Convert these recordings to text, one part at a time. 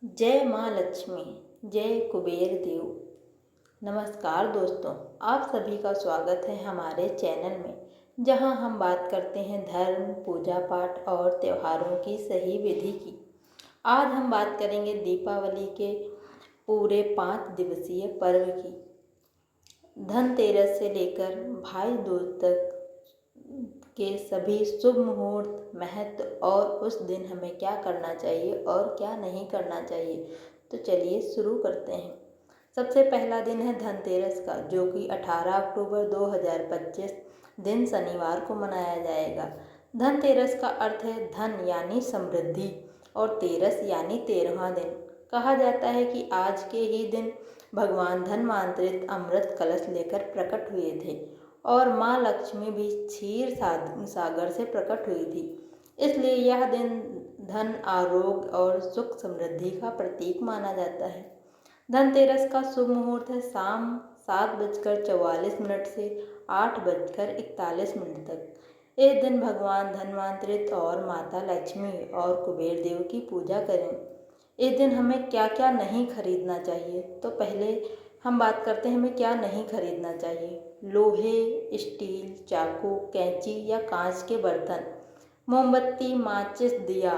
जय माँ लक्ष्मी, जय कुबेर देव। नमस्कार दोस्तों, आप सभी का स्वागत है हमारे चैनल में, जहां हम बात करते हैं धर्म, पूजा पाठ और त्योहारों की सही विधि की। आज हम बात करेंगे दीपावली के पूरे 5 दिवसीय पर्व की। धनतेरस से लेकर भाई दूज तक के सभी शुभ मुहूर्त, महत्व और उस दिन हमें क्या करना चाहिए और क्या नहीं करना चाहिए। तो चलिए शुरू करते हैं। सबसे पहला दिन है धनतेरस का, जो कि 18 अक्टूबर 2025 दिन शनिवार को मनाया जाएगा। धनतेरस का अर्थ है धन यानी समृद्धि और तेरस यानी 13वां दिन। कहा जाता है कि आज के ही दिन भगवान धनवंतरि अमृत कलश लेकर प्रकट हुए थे और माँ लक्ष्मी भी क्षीर सागर से प्रकट हुई थी। इसलिए यह दिन धन, आरोग्य और सुख समृद्धि का प्रतीक माना जाता है। धनतेरस का शुभ मुहूर्त है शाम 7:44 से 8:41 तक। इस दिन भगवान धनवंतरि और माता लक्ष्मी और कुबेर देव की पूजा करें। इस दिन हमें क्या क्या नहीं खरीदना चाहिए, तो पहले हम बात करते हैं हमें क्या नहीं खरीदना चाहिए। लोहे, स्टील, चाकू, कैंची या कांच के बर्तन, मोमबत्ती, माचिस, दिया,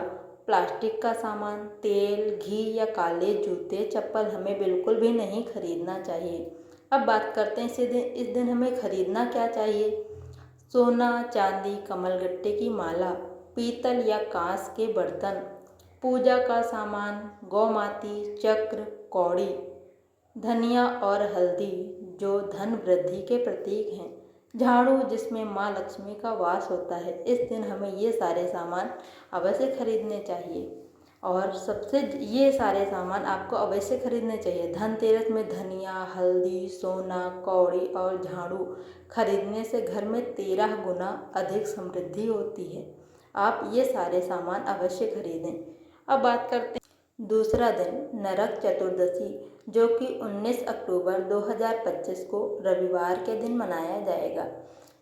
प्लास्टिक का सामान, तेल, घी या काले जूते, चप्पल हमें बिल्कुल भी नहीं खरीदना चाहिए। अब बात करते हैं इस दिन हमें खरीदना क्या चाहिए। सोना, चांदी, कमलगट्टे की माला, पीतल या कांच के बर्तन, पूजा का सामान, गौमाती, चक्र, कौड़ी, धनिया और हल्दी जो धन वृद्धि के प्रतीक हैं, झाड़ू जिसमें माँ लक्ष्मी का वास होता है। इस दिन हमें ये सारे सामान अवश्य खरीदने चाहिए और ये सारे सामान आपको अवश्य खरीदने चाहिए। धनतेरस में धनिया, हल्दी, सोना, कौड़ी और झाड़ू खरीदने से घर में 13 गुना अधिक समृद्धि होती है। आप ये सारे सामान अवश्य खरीदें। अब बात करते हैं दूसरा दिन नरक चतुर्दशी, जो कि 19 अक्टूबर 2025 को रविवार के दिन मनाया जाएगा।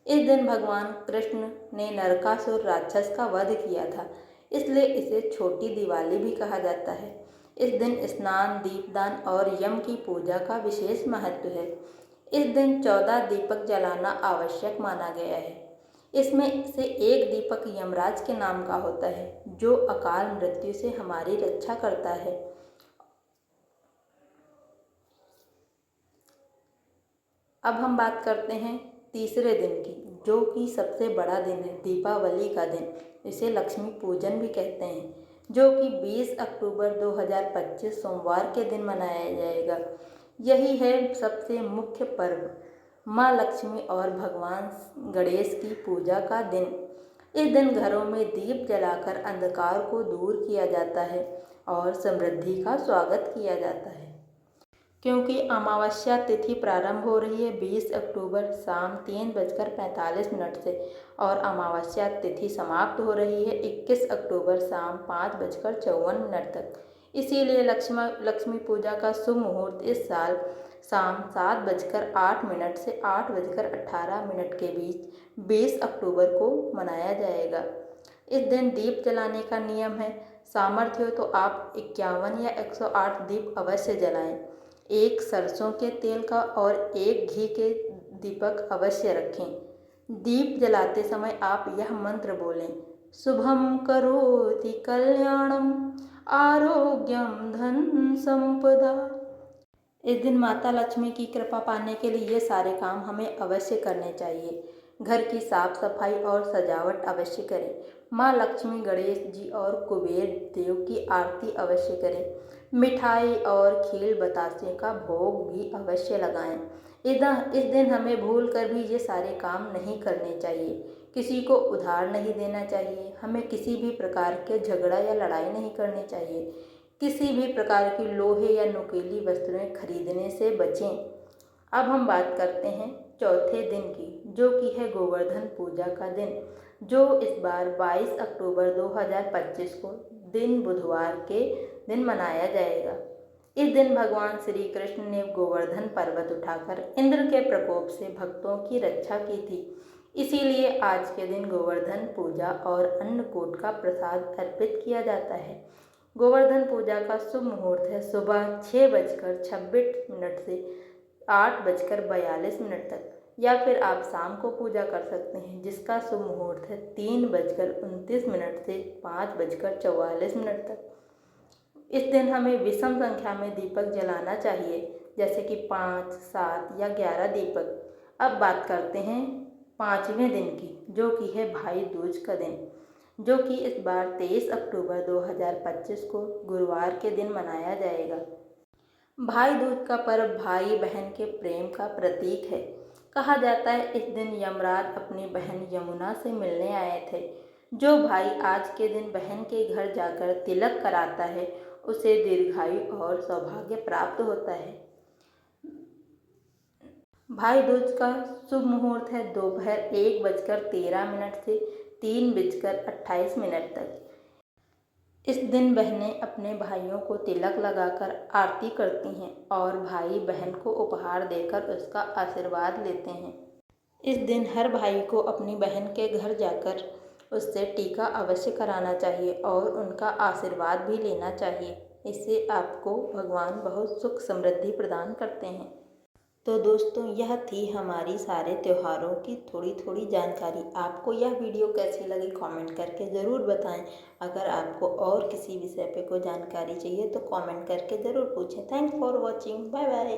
इस दिन भगवान कृष्ण ने नरकासुर राक्षस का वध किया था, इसलिए इसे छोटी दिवाली भी कहा जाता है। इस दिन स्नान, दीपदान और यम की पूजा का विशेष महत्व है। इस दिन 14 दीपक जलाना आवश्यक माना गया है। इसमें से एक दीपक यमराज के नाम का होता है, जो अकाल मृत्यु से हमारी रक्षा करता है। अब हम बात करते हैं तीसरे दिन की, जो कि सबसे बड़ा दिन है, दीपावली का दिन। इसे लक्ष्मी पूजन भी कहते हैं, जो कि 20 अक्टूबर 2025 सोमवार के दिन मनाया जाएगा। यही है सबसे मुख्य पर्व, माँ लक्ष्मी और भगवान गणेश की पूजा का दिन। इस दिन घरों में दीप जलाकर अंधकार को दूर किया जाता है और समृद्धि का स्वागत किया जाता है। क्योंकि अमावस्या तिथि प्रारंभ हो रही है 20 अक्टूबर शाम 3:45 से और अमावस्या तिथि समाप्त हो रही है 21 अक्टूबर शाम 5:54 तक। इसीलिए लक्ष्मी पूजा का शुभ मुहूर्त इस साल शाम 7:08 से 8:18 के बीच 20 अक्टूबर को मनाया जाएगा। इस दिन दीप जलाने का नियम है। सामर्थ्य हो तो आप 51 या 108 दीप अवश्य जलाएं। एक सरसों के तेल का और एक घी के दीपक अवश्य रखें। दीप जलाते समय आप यह मंत्र बोलें, शुभम करोति कल्याणम आरोग्यम धन संपदा। इस दिन माता लक्ष्मी की कृपा पाने के लिए ये सारे काम हमें अवश्य करने चाहिए। घर की साफ सफाई और सजावट अवश्य करें। माँ लक्ष्मी, गणेश जी और कुबेर देव की आरती अवश्य करें। मिठाई और खील बतासे का भोग भी अवश्य लगाएं। इस दिन हमें भूल कर भी ये सारे काम नहीं करने चाहिए। किसी को उधार नहीं देना चाहिए। हमें किसी भी प्रकार के झगड़ा या लड़ाई नहीं करनी चाहिए। किसी भी प्रकार की लोहे या नुकीली वस्तुएं खरीदने से बचें। अब हम बात करते हैं चौथे दिन की, जो कि है गोवर्धन पूजा का दिन, जो इस बार 22 अक्टूबर 2025 को दिन बुधवार के दिन मनाया जाएगा। इस दिन भगवान श्री कृष्ण ने गोवर्धन पर्वत उठाकर इंद्र के प्रकोप से भक्तों की रक्षा की थी। इसीलिए आज के दिन गोवर्धन पूजा और अन्नकूट का प्रसाद अर्पित किया जाता है। गोवर्धन पूजा का शुभ मुहूर्त है सुबह 6:26 से 8:42 तक, या फिर आप शाम को पूजा कर सकते हैं, जिसका शुभ मुहूर्त है 3:29 से 5:44 तक। इस दिन हमें विषम संख्या में दीपक जलाना चाहिए, जैसे कि 5, 7 या 11 दीपक। अब बात करते हैं 5वें दिन की, जो कि है भाई दूज का दिन, जो कि इस बार 23 अक्टूबर 2025 को गुरुवार के दिन मनाया जाएगा। भाई दूज का पर्व भाई बहन के प्रेम का प्रतीक है। कहा जाता है इस दिन यमराज अपनी बहन यमुना से मिलने आए थे। जो भाई आज के दिन बहन के घर जाकर तिलक कराता है, उसे दीर्घायु और सौभाग्य प्राप्त होता है। भाई दूज का शुभ मुहूर्त है दोपहर 1:13 से 3:28 तक। इस दिन बहनें अपने भाइयों को तिलक लगाकर आरती करती हैं और भाई बहन को उपहार देकर उसका आशीर्वाद लेते हैं। इस दिन हर भाई को अपनी बहन के घर जाकर उससे टीका अवश्य कराना चाहिए और उनका आशीर्वाद भी लेना चाहिए। इससे आपको भगवान बहुत सुख समृद्धि प्रदान करते हैं। तो दोस्तों, यह थी हमारी सारे त्योहारों की थोड़ी थोड़ी जानकारी। आपको यह वीडियो कैसी लगी कमेंट करके ज़रूर बताएं। अगर आपको और किसी विषय पे कोई जानकारी चाहिए तो कमेंट करके ज़रूर पूछें। Thanks for watching. Bye bye.